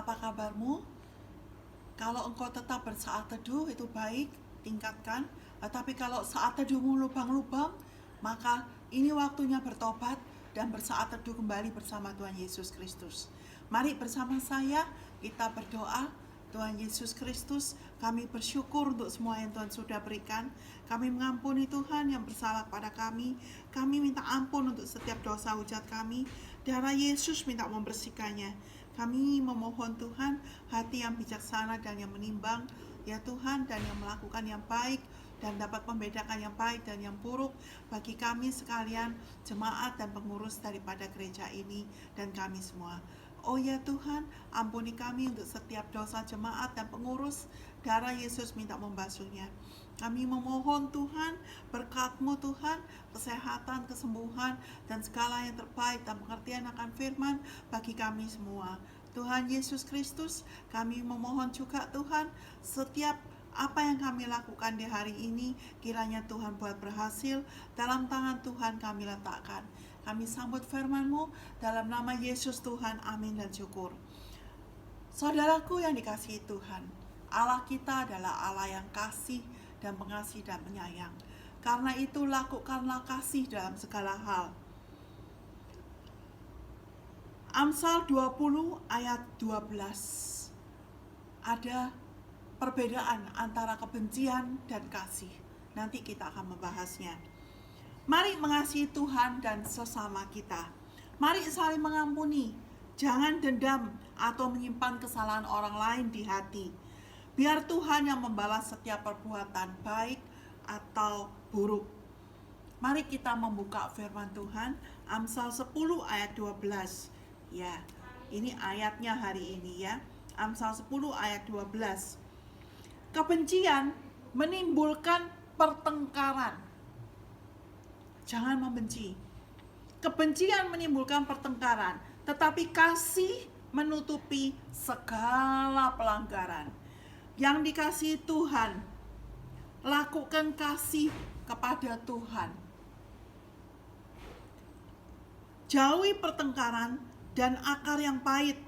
Apa kabarmu? Kalau engkau tetap bersaat teduh itu baik, tingkatkan. Tapi kalau saat teduhmu lubang-lubang, maka ini waktunya bertobat dan bersaat teduh kembali bersama Tuhan Yesus Kristus. Mari bersama saya kita berdoa. Tuhan Yesus Kristus, kami bersyukur untuk semua yang Tuhan sudah berikan. Kami mengampuni Tuhan yang bersalah pada kami. Kami minta ampun untuk setiap dosa hujat kami. Darah Yesus minta membersihkannya. Kami memohon Tuhan hati yang bijaksana dan yang menimbang, ya Tuhan, dan yang melakukan yang baik dan dapat membedakan yang baik dan yang buruk bagi kami sekalian, jemaat dan pengurus daripada gereja ini dan kami semua. Oh ya Tuhan, ampuni kami untuk setiap dosa jemaat dan pengurus. Darah Yesus minta membasuhnya. Kami memohon Tuhan, berkat-Mu Tuhan, kesehatan, kesembuhan, dan segala yang terbaik dan pengertian akan firman bagi kami semua. Tuhan Yesus Kristus, kami memohon juga Tuhan, setiap apa yang kami lakukan di hari ini, kiranya Tuhan buat berhasil, dalam tangan Tuhan kami letakkan. Kami sambut firman-Mu dalam nama Yesus Tuhan, amin dan syukur. Saudaraku yang dikasihi Tuhan, Allah kita adalah Allah yang kasih dan pengasih dan penyayang. Karena itu lakukanlah kasih dalam segala hal. Amsal 20 ayat 12. Ada perbedaan antara kebencian dan kasih. Nanti kita akan membahasnya. Mari mengasihi Tuhan dan sesama kita. Mari saling mengampuni. Jangan dendam atau menyimpan kesalahan orang lain di hati. Biar Tuhan yang membalas setiap perbuatan baik atau buruk. Mari kita membuka firman Tuhan, Amsal 10 ayat 12. Ya, ini ayatnya hari ini ya. Amsal 10 ayat 12. Kebencian menimbulkan pertengkaran. Jangan membenci. Kebencian menimbulkan pertengkaran, tetapi kasih menutupi segala pelanggaran. Yang dikasihi Tuhan, lakukan kasih kepada Tuhan. Jauhi pertengkaran dan akar yang pahit.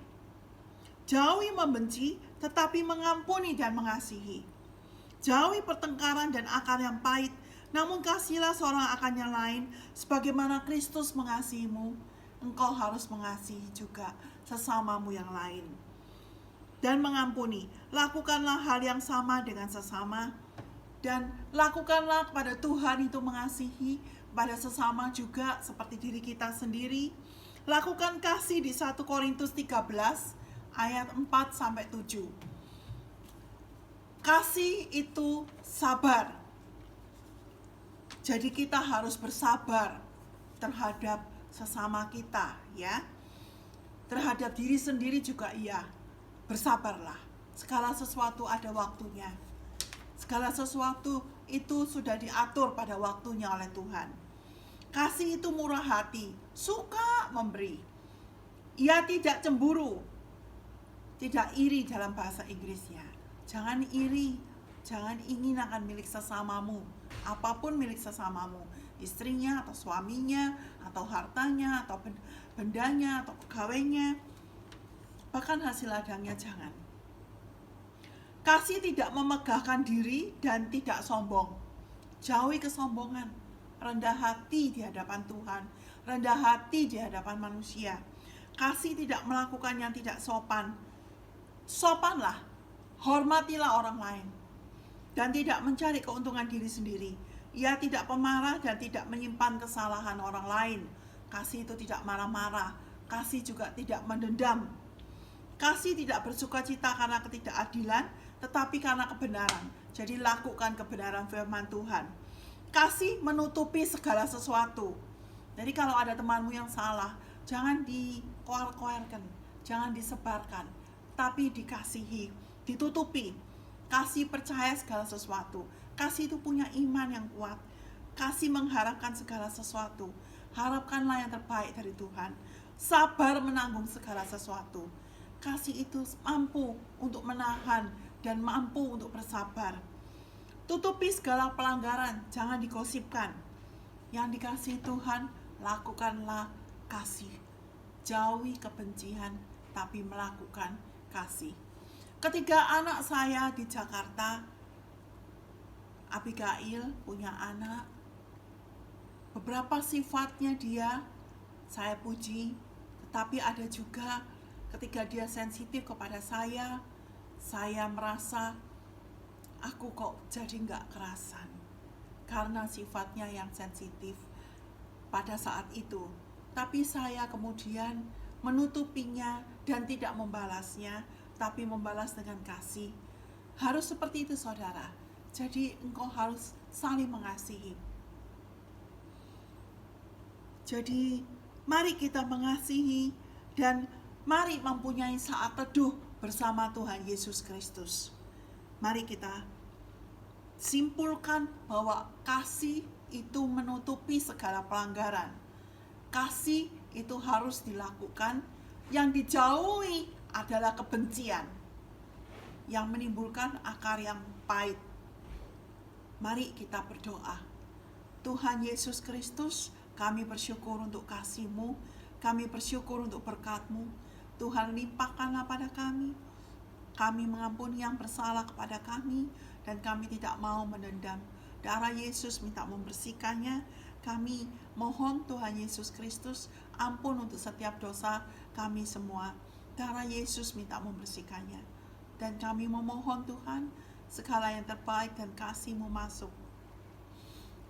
Jauhi membenci, tetapi mengampuni dan mengasihi. Jauhi pertengkaran dan akar yang pahit, namun kasihilah seorang akan yang lain, sebagaimana Kristus mengasihimu, engkau harus mengasihi juga sesamamu yang lain. Dan mengampuni, lakukanlah hal yang sama dengan sesama, dan lakukanlah kepada Tuhan itu mengasihi, pada sesama juga seperti diri kita sendiri. Lakukan kasih di 1 Korintus 13 ayat 4-7. Kasih itu sabar. Jadi kita harus bersabar terhadap sesama kita ya. Terhadap diri sendiri juga iya. Bersabarlah. Segala sesuatu ada waktunya. Segala sesuatu itu sudah diatur pada waktunya oleh Tuhan. Kasih itu murah hati, suka memberi. Ia tidak cemburu, tidak iri dalam bahasa Inggrisnya. Jangan iri, jangan ingin akan milik sesamamu. Apapun milik sesamamu, istrinya atau suaminya, atau hartanya, atau bendanya, atau pegawainya, bahkan hasil ladangnya jangan. Kasih tidak memegahkan diri dan tidak sombong. Jauhi kesombongan, rendah hati di hadapan Tuhan, rendah hati di hadapan manusia. Kasih tidak melakukan yang tidak sopan. Sopanlah, hormatilah orang lain, dan tidak mencari keuntungan diri sendiri. Ia tidak pemarah dan tidak menyimpan kesalahan orang lain. Kasih itu tidak marah-marah. Kasih juga tidak mendendam. Kasih tidak bersukacita karena ketidakadilan, tetapi karena kebenaran. Jadi lakukan kebenaran firman Tuhan. Kasih menutupi segala sesuatu. Jadi kalau ada temanmu yang salah, jangan dikoar-koarkan, jangan disebarkan, tapi dikasihi, ditutupi. Kasih percaya segala sesuatu. Kasih itu punya iman yang kuat. Kasih mengharapkan segala sesuatu. Harapkanlah yang terbaik dari Tuhan. Sabar menanggung segala sesuatu. Kasih itu mampu untuk menahan dan mampu untuk bersabar. Tutupi segala pelanggaran, jangan digosipkan. Yang dikasihi Tuhan, lakukanlah kasih. Jauhi kebencian, tapi melakukan kasih. Ketika anak saya di Jakarta, Abigail punya anak, beberapa sifatnya dia saya puji, tetapi ada juga ketika dia sensitif kepada saya merasa aku kok jadi nggak kerasan karena sifatnya yang sensitif pada saat itu. Tapi saya kemudian menutupinya dan tidak membalasnya, tapi membalas dengan kasih. Harus seperti itu, saudara. Jadi engkau harus saling mengasihi. Jadi mari kita mengasihi dan mari mempunyai saat teduh bersama Tuhan Yesus Kristus. Mari kita simpulkan bahwa kasih itu menutupi segala pelanggaran. Kasih itu harus dilakukan. Yang dijauhi adalah kebencian yang menimbulkan akar yang pahit. Mari kita berdoa. Tuhan Yesus Kristus, kami bersyukur untuk kasih-Mu, kami bersyukur untuk berkat-Mu. Tuhan, limpahkanlah pada kami. Kami mengampuni yang bersalah kepada kami, dan kami tidak mau menendam. Darah Yesus minta membersihkannya. Kami mohon Tuhan Yesus Kristus, ampun untuk setiap dosa kami semua. Darah Yesus minta membersihkannya. Dan kami memohon Tuhan, segala yang terbaik dan kasih-Mu masuk.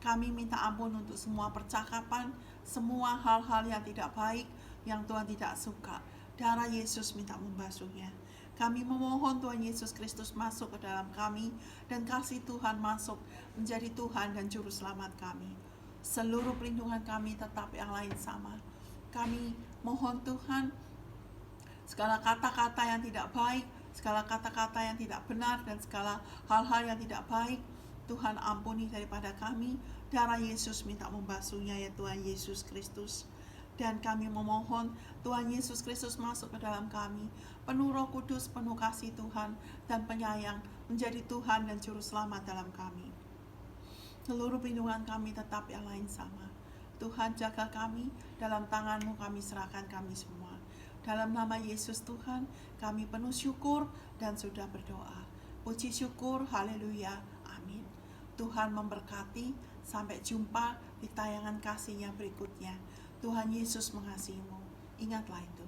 Kami minta ampun untuk semua percakapan, semua hal-hal yang tidak baik, yang Tuhan tidak suka. Darah Yesus minta membasuhnya. Kami memohon Tuhan Yesus Kristus masuk ke dalam kami, dan kasih Tuhan masuk menjadi Tuhan dan Juru Selamat kami. Seluruh perlindungan kami tetap yang lain sama. Kami mohon Tuhan, segala kata-kata yang tidak baik, segala kata-kata yang tidak benar, dan segala hal-hal yang tidak baik, Tuhan ampuni daripada kami. Darah Yesus minta membasuhnya, ya Tuhan Yesus Kristus. Dan kami memohon Tuhan Yesus Kristus masuk ke dalam kami, penuh Roh Kudus, penuh kasih Tuhan dan penyayang, menjadi Tuhan dan Juru Selamat dalam kami. Seluruh perlindungan kami tetap yang lain sama. Tuhan, jaga kami, dalam tangan-Mu kami serahkan kami semua. Dalam nama Yesus Tuhan, kami penuh syukur dan sudah berdoa. Puji syukur, haleluya, amin. Tuhan memberkati, sampai jumpa di tayangan kasih-Nya berikutnya. Tuhan Yesus mengasihimu. Ingatlah itu.